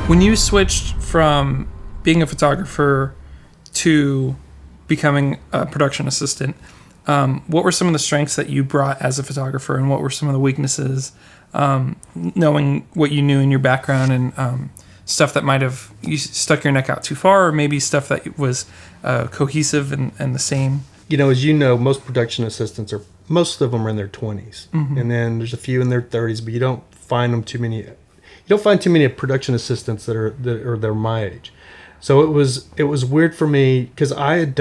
When you switched from being a photographer to becoming a production assistant, what were some of the strengths that you brought as a photographer, and what were some of the weaknesses, knowing what you knew in your background, and stuff that might have you stuck your neck out too far, or maybe stuff that was cohesive and the same? As you know, most production assistants most of them are in their 20s, and then there's a few in their 30s, but you don't find too many production assistants that are my age. So it was weird for me because I had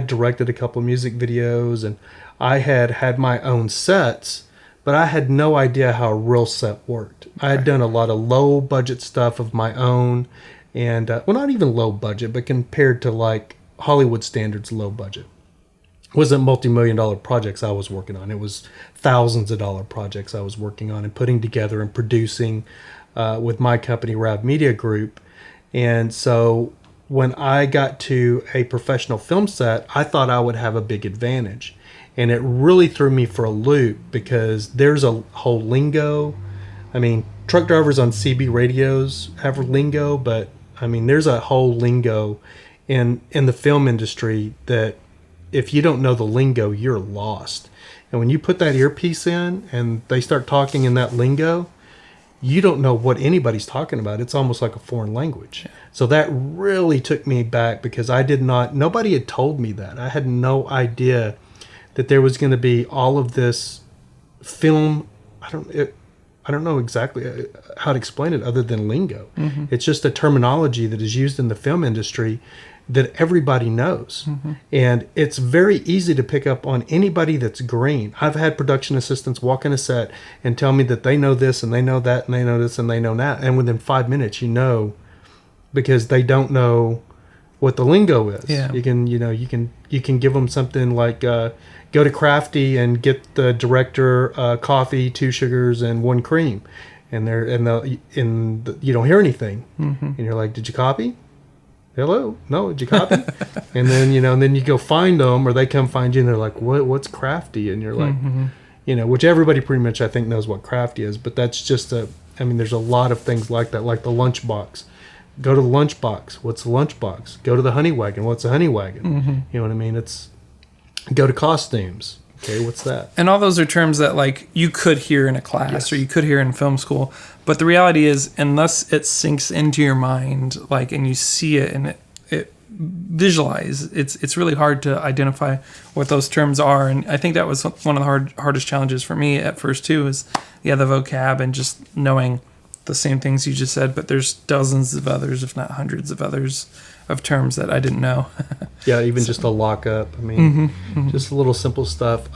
directed a couple of music videos, and I had my own sets, but I had no idea how a real set worked. I had done a lot of low budget stuff of my own, and not even low budget, but compared to like Hollywood standards, low budget. It wasn't multi-million-dollar projects I was working on. It was thousands of dollar projects I was working on and putting together and producing with my company, Rav Media Group. And so when I got to a professional film set, I thought I would have a big advantage. And it really threw me for a loop because there's a whole lingo. I mean, truck drivers on CB radios have lingo, but I mean, there's a whole lingo in the film industry that if you don't know the lingo, you're lost. And when you put that earpiece in and they start talking in that lingo, you don't know what anybody's talking about. It's almost like a foreign language. Yeah. So that really took me back because nobody had told me that. I had no idea that there was going to be all of this film. I don't know exactly how to explain it other than lingo. Mm-hmm. It's just a terminology that is used in the film industry that everybody knows. Mm-hmm. And it's very easy to pick up on anybody that's green. I've had production assistants walk in a set and tell me that they know this and they know that and they know this and they know that. And within 5 minutes, because they don't know what the lingo is. Yeah. You can give them something like, go to Crafty and get the director coffee, 2 sugars and 1 cream. And you don't hear anything. Mm-hmm. And you're like, did you copy? Hello? No, did you copy? And then you go find them, or they come find you, and they're like, what's Crafty? And you're like, mm-hmm. Which everybody pretty much I think knows what Crafty is, but that's just there's a lot of things like that, like the lunchbox. Go to the lunchbox. What's the lunchbox? Go to the honey wagon. What's a honey wagon? Mm-hmm. You know what I mean? It's go to costumes. Okay, what's that? And all those are terms that like you could hear in a class, yes, or you could hear in film school. But the reality is, unless it sinks into your mind, like, and you see it and it visualize, it's really hard to identify what those terms are. And I think that was one of the hardest challenges for me at first too, is the vocab and just knowing the same things you just said, but there's dozens of others, if not hundreds of others, of terms that I didn't know. Yeah, even just a lockup. I mean, just a little simple stuff.